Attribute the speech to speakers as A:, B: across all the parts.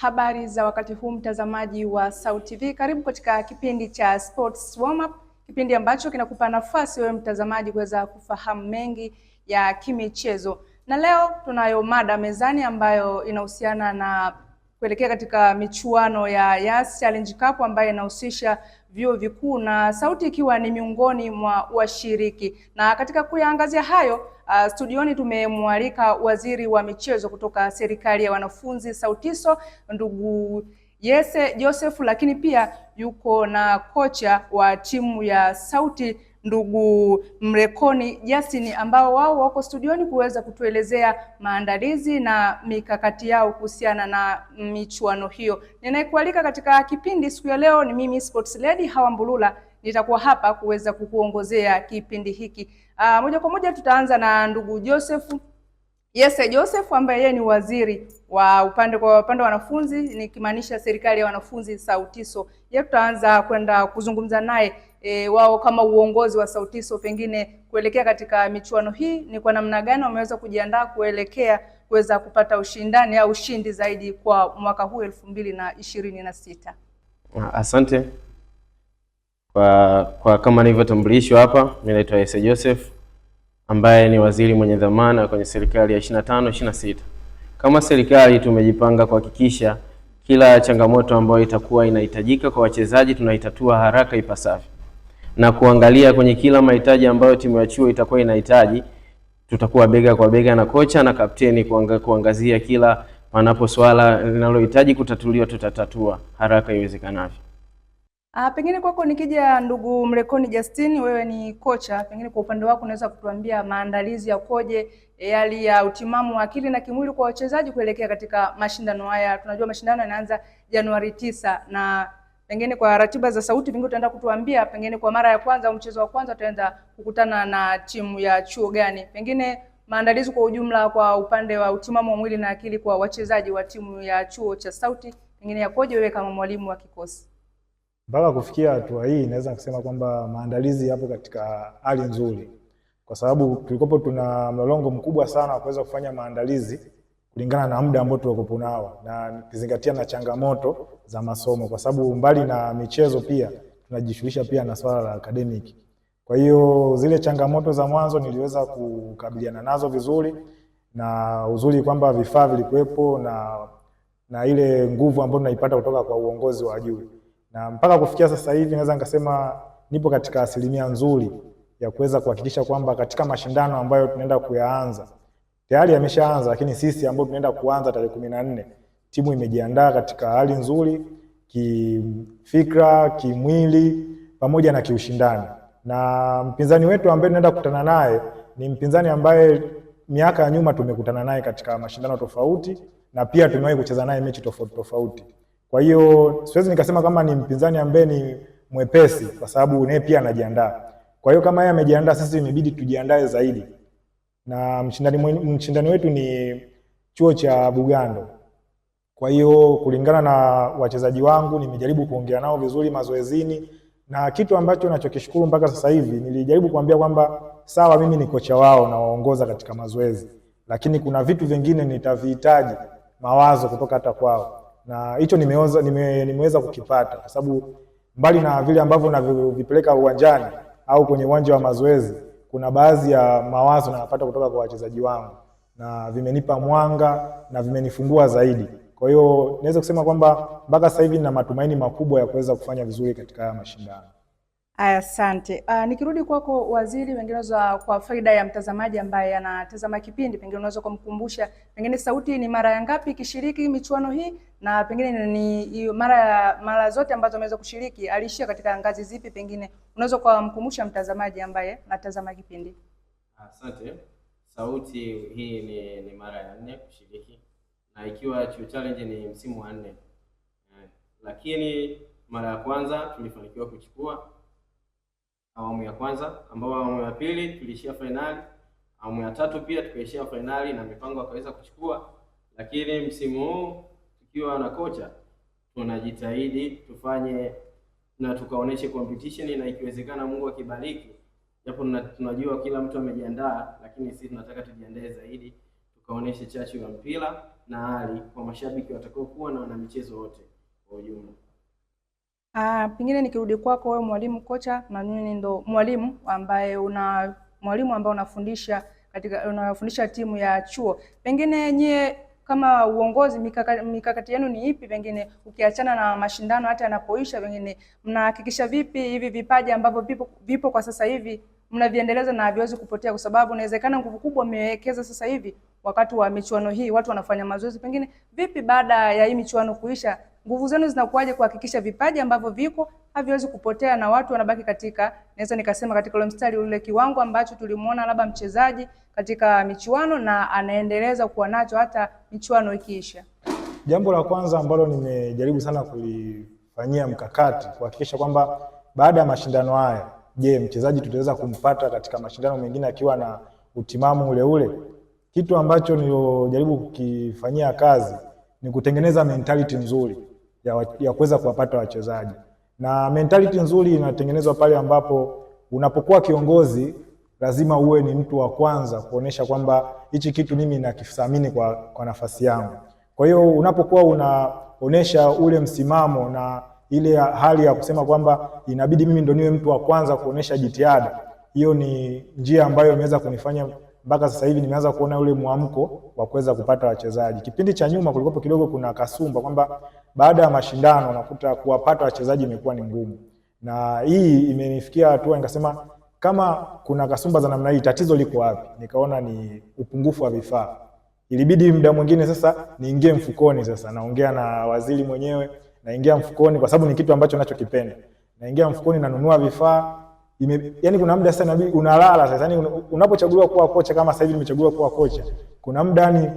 A: Habari za wakati huu mtazamaji wa SAUT TV, karibu katika kipindi cha Sports Warm Up, kipindi ambacho kinakupa nafasi wewe mtazamaji kuweza kufahamu mengi ya kimichezo. Na leo tunayo mada mezani ambayo inahusiana na kuelekea katika michuano ya Yas Challenge Cup ambayo inahusisha vyuo vikuu na SAUT ikiwa ni miongoni mwa washiriki. Na katika kuyaangazia hayo, studioni tumemwalika waziri wa michezo kutoka serikali ya wanafunzi SAUTISO, ndugu Yese Joseph, lakini pia yuko na kocha wa timu ya SAUT ndugu Mrekoni Justin, ambao wao wako studioni kuweza kutuelezea maandalizi na mikakati yao kuhusiana na michuano hiyo. Ninayekualika katika kipindi siku ya leo ni mimi Sports Lady Hawa Mbulula, nitakuwa hapa kuweza kukuongozea kipindi hiki. Moja kwa moja tutaanza na ndugu Joseph. Yese Joseph ambaye yeye ni waziri wa upande wa wanafunzi, nikimaanisha serikali ya wanafunzi SAUTISO. Yeye tutaanza kwenda kuzungumza naye wao kama uongozi wa SAUTISO, pengine kuelekea katika michuano hii ni kwa namna gani wameweza kujiandaa kuelekea kuweza kupata ushindani au ushindi zaidi kwa mwaka huu 2026.
B: Asante. Kwa kama nilivyotambulishwa hapa, mimi naitwa Yese Joseph ambaye ni waziri mwenye dhamana kwenye serikali ya 25-26. Kama serikali tumejipanga kuhakikisha kila changamoto ambayo itakuwa inahitajika kwa wachezaji tunaitatua haraka ipasavyo, na kuangalia kwenye kila mahitaji ambayo timu ya chuo itakuwa inahitaji. Tutakuwa bega kwa bega na kocha na kapteni kuangazia kila panapo swala linalohitaji kutatuliwa, tutatatua haraka iwezekanavyo.
A: Pengine kwako nikija ndugu Mrekoni Justin, wewe ni kocha, pengine kwa upande wako unaweza kutuambia maandalizi yakoje, hali ya utimamu wa akili na kimwili kwa wachezaji kuelekea katika mashindano haya? Tunajua mashindano yanaanza Januari 9, na pengine kwa ratiba za SAUT pengine utaenda kutuambia pengine kwa mara ya kwanza au mchezo wa kwanza utaenda kukutana na timu ya chuo gani. Pengine maandalizi kwa ujumla kwa upande wa utimamu wa mwili na akili kwa wachezaji wa timu ya chuo cha SAUT pengine yakoje, wewe kama mwalimu wa kikosi?
C: Mpaka kufikia hatua hii naweza kusema kwamba maandalizi yapo katika hali nzuri, kwa sababu tulikopo tuna mlolongo mkubwa sana wa kuweza kufanya maandalizi kulingana na muda ambao tulikopo nao, na kizingatia na changamoto za masomo, kwa sababu mbali na michezo pia tunajishughulisha pia na swala la academic. Kwa hiyo zile changamoto za mwanzo niliweza kukabiliana nazo vizuri, na uzuri kwamba vifaa vilikuwepo na ile nguvu ambayo tunaipata kutoka kwa uongozi wa juu. Na mpaka kufikia sasa hivi naweza nikasema nipo katika asilimia nzuri ya kuweza kuhakikisha kwamba katika mashindano ambayo tunaenda kuyaanza, tayari yameshaanza, lakini sisi ambao tunaenda kuanza tarehe 14, timu imejiandaa katika hali nzuri kifikra, kimwili pamoja na kiushindani. Na mpinzani wetu ambaye tunaenda kukutana naye ni mpinzani ambaye miaka ya nyuma tumekutana naye katika mashindano tofauti, na pia tumewahi kucheza naye mechi tofauti tofauti. Kwa hiyo siwezi nikasema kama ni mpinzani ambaye ni mwepesi, kwa sababu naye pia anajiandaa. Kwa hiyo kama yeye amejiandaa, sisi imebidi tujiandae zaidi. Na mshindani wetu ni chuo cha Bugando. Kwa hiyo kulingana na wachezaji wangu nimejaribu kuongea nao vizuri mazoezini, na kitu ambacho nachokishukuru mpaka sasa hivi, nilijaribu kuambia kwamba sawa, mimi ni kocha wao na waongoza katika mazoezi, lakini kuna vitu vingine nitavihitaji mawazo kutoka hata kwao, na hicho nimeweza kukipata, kwa sababu mbali na vile ambavyo navipeleka uwanjani au kwenye uwanja wa mazoezi, kuna baadhi ya mawazo napata kutoka kwa wachezaji wangu, na vimenipa mwanga na vimenifungua zaidi. Kwa hiyo naweza kusema kwamba mpaka sasa hivi nina matumaini makubwa ya kuweza kufanya vizuri katika haya mashindano.
A: Asante. Nikirudi kwako waziri, pengine kwa faida ya mtazamaji ambaye anatazama kipindi, pengine unaweza kumkumbusha pengine SAUT ni mara ya ngapi ikishiriki michuano hii, na pengine ni mara zote ambazo ameweza kushiriki alishia katika ngazi zipi? Pengine unaweza kumkumbusha mtazamaji ambaye anatazama kipindi.
B: Asante. SAUT hii ni mara ya 4 kushiriki, na ikiwa Chuo Challenge ni msimu wa 4. Lakini mara ya kwanza tulifanikiwa kuchukua awamu ya kwanza, ambao awamu ya pili tulishia finali, awamu ya 3 pia tukaishia finali na mipango akaweza kuchukua. Lakini msimu huu tukiwa na kocha tunajitahidi tufanye na tukaoneshe competition, na ikiwezekana Mungu akibariki, japo tunajua kila mtu amejiandaa, lakini sisi tunataka tujiandae zaidi, tukaoneshe chachu ya mpira na ari kwa mashabiki watakao kuwa na wana michezo wote kwa ujumla.
A: Pengine nikirudi kwako wewe mwalimu kocha, na mimi ndo mwalimu ambaye unafundisha timu ya chuo. Pengine nyie kama uongozi, mikakati yenu ni ipi? Pengine ukiachana na mashindano hata yanapoisha, pengine mnahakikisha vipi hivi vipaji ambavyo vipo kwa sasa hivi mnaviendeleza na haviwezi kupotea? Kwa sababu inawezekana nguvu kubwa mmewekeza sasa hivi wakati wa michuano hii, watu wanafanya mazoezi. Pengine vipi baada ya hii michuano kuisha, nguvu zenu zinakuwaje kuhakikisha vipaji ambavyo viko haviwezi kupotea na watu wanabaki katika, naweza nikasema katika ule mstari ule kiwango ambacho tulimuona labda mchezaji katika michuano na anaendeleza kuwa nacho hata michuano ikiisha?
C: Jambo la kwanza ambalo nimejaribu sana kulifanyia mkakati kuhakikisha kwamba baada ya mashindano haya, je, mchezaji tutaweza kumpata katika mashindano mengine akiwa na utimamu ule ule? Kitu ambacho nilojaribu kukifanyia kazi ni kutengeneza mentality nzuri ya kuweza kuwapata wachezaji. Na mentality nzuri inatengenezwa pale ambapo unapokuwa kiongozi lazima uwe ni mtu wa kwanza kuonesha kwamba hichi kitu mimi nakithamini kwa nafasi yangu. Kwa hiyo unapokuwa unaonesha ule msimamo na ile hali ya kusema kwamba inabidi mimi ndo niwe mtu wa kwanza kuonesha jitihada, hiyo ni njia ambayo imeweza kunifanya mpaka sasa hivi nimeanza kuona ule mwamko wa kuweza kupata wachezaji. Kipindi cha nyuma kulikuwa kidogo kuna kasumba kwamba baada ya mashindano unakuta kuwapata wachezaji imekuwa ni ngumu, na hii imenifikia hatua nikasema kama kuna kasumba za namna hii, tatizo liko wapi? Nikaona ni upungufu wa vifaa. Ilibidi muda mwingine sasa niingie mfukoni, sasa naongea na waziri mwenyewe, naingia mfukoni kwa sababu ni kitu ambacho ninachokipenda. Naingia mfukoni nanunua vifaa. Yaani kuna muda sasa inabidi unalala sasa. Yaani unapochaguliwa kuwa kocha kama sasa hivi nimechaguliwa kuwa kocha, kuna muda ni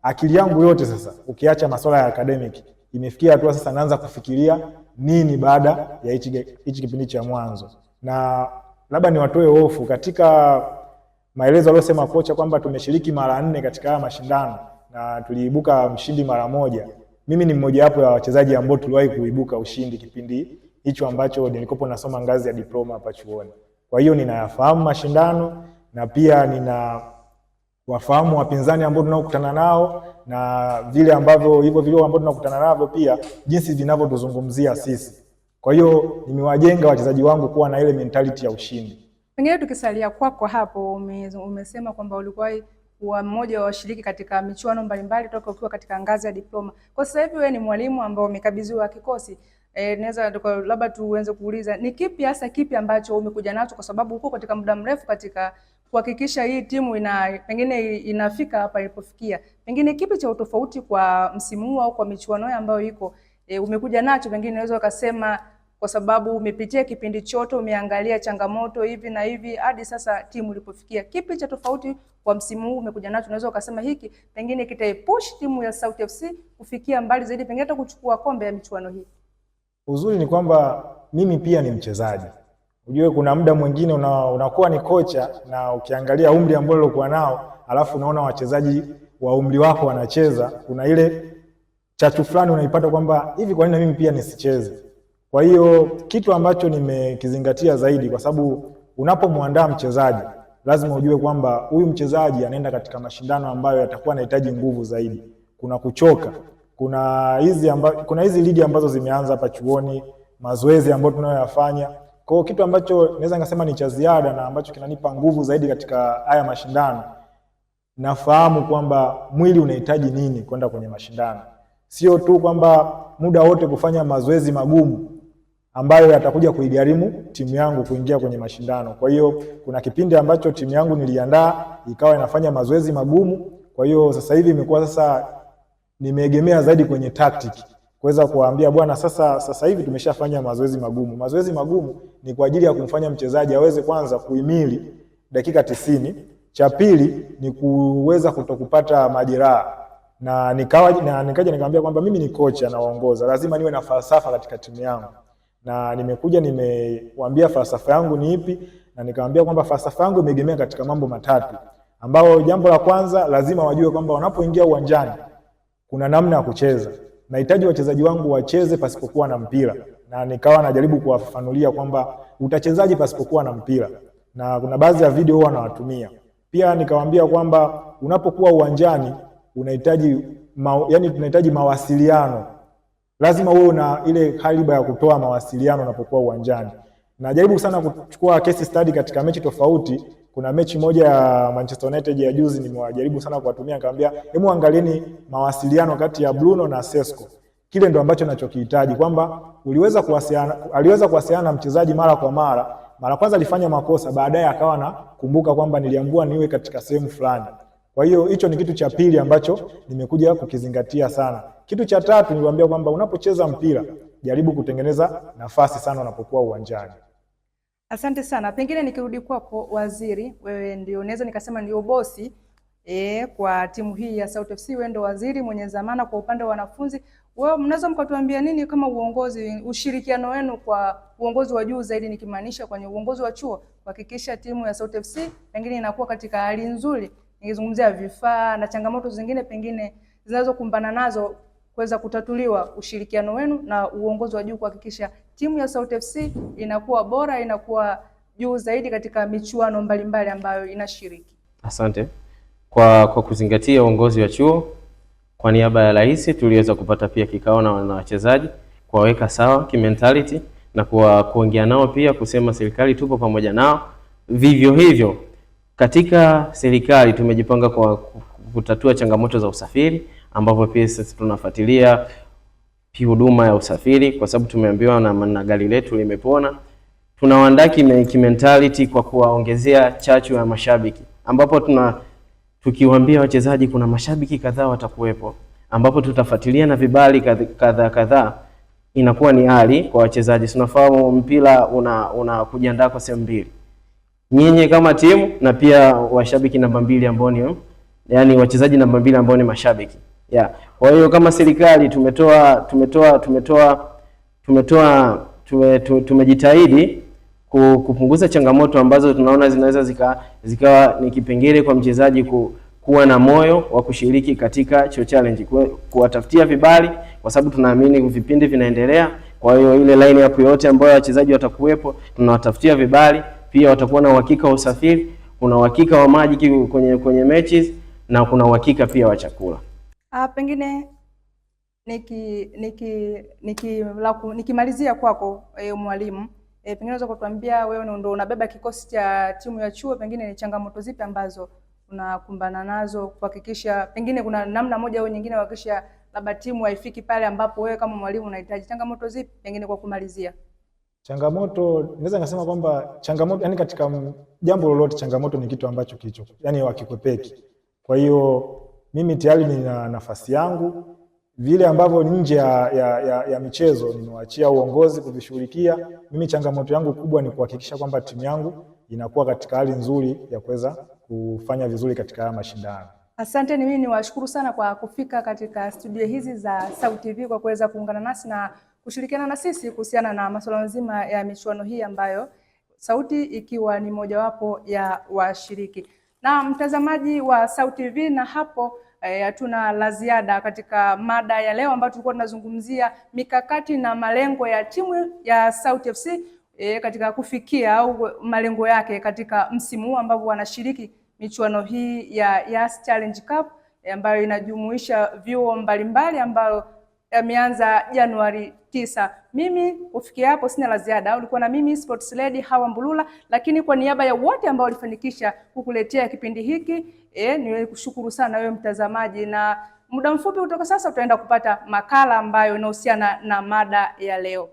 C: akili yangu yote sasa, ukiacha masuala ya academic, imefikia hatua sasa naanza kufikiria nini baada ya hichi kipindi cha mwanzo. Na labda niwatoe hofu katika maelezo aliyosema kocha kwamba tumeshiriki mara 4 katika haya mashindano na tuliibuka mshindi mara 1. Mimi ni mmoja wapo ya wachezaji ambao tuliwahi kuibuka ushindi kipindi hicho ambacho nilikopo nasoma ngazi ya diploma hapa chuoni. Kwa hiyo ninayafahamu mashindano na pia ninawafahamu wapinzani ambao tunaokutana nao na vile ambavyo ambao tunakutana navyo pia jinsi vinavyotuzungumzia sisi. Kwa hiyo nimewajenga wachezaji wangu kuwa na ile mentality ya ushindi.
A: Pengine tukisalia kwako hapo, umesema kwamba ulikuwa kuwa mmoja wa washiriki katika michuano mbalimbali toka ukiwa katika ngazi ya diploma. Kwa sasa hivi wewe ni mwalimu ambao umekabidhiwa kikosi. Naweza labda tuanze kuuliza ni kipi ambacho umekuja nacho, kwa sababu uko katika muda mrefu katika kuhakikisha hii timu pengine inafika hapa ilipofikia. Pengine kipi cha utofauti kwa msimu huu au kwa michuano ambayo iko umekuja nacho? Pengine unaweza ukasema kwa sababu umepitia kipindi chote, umeangalia changamoto hivi na hivi hadi sasa timu ilipofikia. Kipi cha tofauti kwa msimu huu umekuja nacho? Unaweza ukasema hiki pengine kitaipush timu ya Sauti FC kufikia mbali zaidi, pengine hata kuchukua kombe ya michuano hii.
C: Uzuri ni kwamba mimi pia ni mchezaji. Unajua kuna muda mwingine unakuwa ni kocha na ukiangalia umri ambao ulikuwa nao, alafu unaona wachezaji wa umri wako wanacheza, kuna ile chachu fulani unaipata kwamba hivi kwa nini mimi pia nisicheze? Kwa hiyo kitu ambacho nimekizingatia zaidi, kwa sababu unapomwandaa mchezaji lazima ujue kwamba huyu mchezaji anaenda katika mashindano ambayo yatakuwa yanahitaji nguvu zaidi. Kuna kuchoka, kuna hizi ligi ambazo zimeanza hapa chuoni, mazoezi ambayo tunayoyafanya. Kwa hiyo kitu ambacho naweza ngasema ni cha ziada na ambacho kinanipa nguvu zaidi katika haya mashindano, nafahamu kwamba mwili unahitaji nini kwenda kwenye mashindano. Sio tu kwamba muda wote kufanya mazoezi magumu ambayo yatakuja kuigharimu timu yangu kuingia kwenye mashindano. Kwa hiyo kuna kipindi ambacho timu yangu niliandaa ikawa inafanya mazoezi magumu. Kwa hiyo sasa hivi imekuwa sasa nimeegemea zaidi kwenye tactic, kuweza kuwaambia bwana, sasa hivi tumeshafanya mazoezi magumu. Mazoezi magumu ni kwa ajili ya kumfanya mchezaji aweze kwanza kuhimili dakika 90. Cha pili ni kuweza kutokupata majeraha. Na nikaja nikamwambia kwamba mimi ni kocha na waongoza, lazima niwe na falsafa katika timu yangu. Na nimewaambia falsafa yangu ni ipi, na nikamwambia kwamba falsafa yangu imeegemea katika mambo matatu, ambao jambo la kwanza lazima wajue kwamba wanapoingia uwanjani kuna namna ya kucheza. Nahitaji wachezaji wangu wacheze pasipokuwa na mpira, na nikawa najaribu kuwafafanulia kwamba utachezaji pasipokuwa na mpira, na kuna baadhi ya video huwa nawatumia. Pia nikawaambia kwamba unapokuwa uwanjani tunahitaji mawasiliano. Lazima uwe na ile kaliba ya kutoa mawasiliano unapokuwa uwanjani. Najaribu sana kuchukua case study katika mechi tofauti. Kuna mechi moja ya Manchester United ya juzi nimewajaribu sana kuwatumia, nikamwambia hebu angalieni mawasiliano kati ya Bruno na Sesko. Kile ndo ambacho ninachokihitaji, kwamba aliweza kuwasiliana na mchezaji mara kwa mara. Mara kwanza alifanya makosa, baadaye akawa nakumbuka kwamba niliambiwa niwe katika sehemu fulani. Kwa hiyo hicho ni kitu cha pili ambacho nimekuja kukizingatia sana. Kitu cha tatu niliwaambia kwamba unapocheza mpira jaribu kutengeneza nafasi sana unapokuwa uwanjani.
A: Asante sana. Pengine nikirudi kwako Waziri, wewe ndio naweza nikasema ndio bosi kwa timu hii ya Sauti FC, wewe ndio waziri mwenye dhamana kwa upande wa wanafunzi. Wewe mnaweza mkatuambia nini kama uongozi, ushirikiano wenu kwa uongozi wa juu zaidi, nikimaanisha kwenye uongozi wa chuo, kuhakikisha timu ya Sauti FC pengine inakuwa katika hali nzuri, nikizungumzia vifaa na changamoto zingine pengine zinazokumbana nazo kuweza kutatuliwa, ushirikiano wenu na uongozi wa juu kuhakikisha timu ya Sauti FC inakuwa bora, inakuwa juu zaidi katika michuano mbalimbali ambayo inashiriki?
B: Asante. Kwa kuzingatia uongozi wa chuo, kwa niaba ya rais tuliweza kupata pia kikao na wachezaji, kuwaweka sawa kimentality na kuongea nao pia kusema serikali tupo pamoja nao. Vivyo hivyo katika serikali tumejipanga kwa kutatua changamoto za usafiri, ambapo pia sisi tunafuatilia huduma ya usafiri kwa sababu tumeambiwa na gari letu limepona. Tunawaandaa kimentality kwa kuwaongezea chachu ya mashabiki, ambapo tukiwaambia wachezaji kuna mashabiki kadhaa watakuwepo, ambapo tutafuatilia na vibali kadhaa. Inakuwa ni hali kwa wachezaji. Tunafahamu mpira una kujiandaa kwa sehemu mbili, nyinyi kama timu na pia washabiki namba 2 ambao ni yani wachezaji namba 2 ambao ni mashabiki. Kwa hiyo kama serikali tumejitahidi kupunguza changamoto ambazo tunaona zinaweza zikawa ni kipengele kwa mchezaji kuwa na moyo wa kushiriki katika show challenge, kuwatafutia vibali, kwa sababu tunaamini vipindi vinaendelea. Kwa hiyo ile line up yote ambayo wachezaji watakuwepo tunawatafutia vibali, pia watakuwa na uhakika wa usafiri, kuna uhakika wa maji kwenye matches na kuna uhakika pia wa chakula.
A: Pengine nikimalizia kwako mwalimu, pengine unaweza kutuambia wewe ndio unabeba kikosi cha timu ya chuo, pengine ni changamoto zipi ambazo unakumbana nazo kuhakikisha pengine kuna namna moja au nyingine kuhakikisha labda timu haifiki pale ambapo wewe kama mwalimu unahitaji? Changamoto zipi pengine kwa kumalizia?
C: Changamoto naweza ngasema kwamba changamoto, yani katika jambo lolote changamoto ni kitu ambacho yani hakikwepeki. Kwa hiyo mimi tayari nina nafasi yangu, vile ambavyo nje ya michezo nimewaachia uongozi kuvishughulikia. Mimi changamoto yangu kubwa ni kuhakikisha kwamba timu yangu inakuwa katika hali nzuri ya kuweza kufanya vizuri katika haya mashindano.
A: Asante. Mimi niwashukuru sana kwa kufika katika studio hizi za Sauti TV, kwa kuweza kuungana nasi na kushirikiana na sisi kuhusiana na masuala mazima ya michuano hii ambayo Sauti ikiwa ni mojawapo ya washiriki. Na mtazamaji wa Sauti TV, na hapo hatuna la ziada katika mada ya leo ambayo tulikuwa tunazungumzia mikakati na malengo ya timu ya Sauti FC katika kufikia au malengo yake katika msimu huu ambapo wanashiriki michuano hii ya Yas Challenge Cup ambayo inajumuisha vyuo mbalimbali ambayo yameanza Januari 9. Mimi kufikia hapo sina la ziada. Ulikuwa na mimi Sports Lady Hawa Mbulula, lakini kwa niaba ya wote ambao walifanikisha kukuletea kipindi hiki nikushukuru sana wewe mtazamaji, na muda mfupi kutoka sasa utaenda kupata makala ambayo inahusiana na mada ya leo.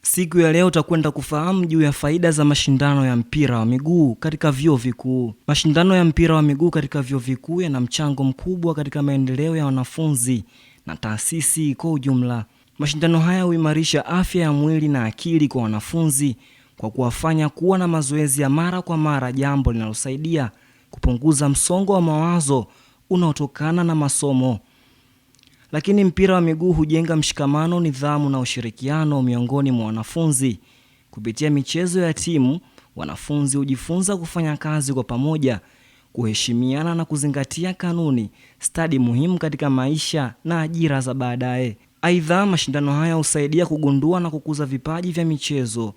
D: Siku ya leo utakwenda kufahamu juu ya faida za mashindano ya mpira wa miguu katika vyuo vikuu. Mashindano ya mpira wa miguu katika vyuo vikuu yana mchango mkubwa katika maendeleo ya wanafunzi na taasisi kwa ujumla. Mashindano haya huimarisha afya ya mwili na akili kwa wanafunzi kwa kuwafanya kuwa na mazoezi ya mara kwa mara, jambo linalosaidia kupunguza msongo wa mawazo unaotokana na masomo. Lakini mpira wa miguu hujenga mshikamano, nidhamu na ushirikiano miongoni mwa wanafunzi. Kupitia michezo ya timu, wanafunzi hujifunza kufanya kazi kwa pamoja, kuheshimiana na kuzingatia kanuni, stadi muhimu katika maisha na ajira za baadaye. Aidha, mashindano haya husaidia kugundua na kukuza vipaji vya michezo.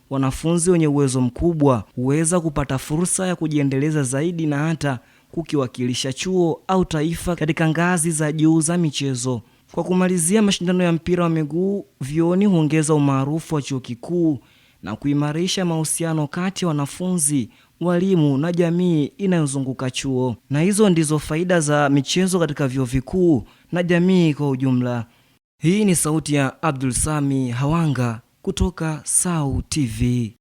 D: Wanafunzi wenye uwezo mkubwa huweza kupata fursa ya kujiendeleza zaidi na hata kukiwakilisha chuo au taifa katika ngazi za juu za michezo. Kwa kumalizia, mashindano ya mpira wa miguu vyuoni huongeza umaarufu wa chuo kikuu na kuimarisha mahusiano kati ya wanafunzi, walimu na jamii inayozunguka chuo. Na hizo ndizo faida za michezo katika vyuo vikuu na jamii kwa ujumla. Hii ni sauti ya Abdul Sami Hawanga kutoka SAU TV.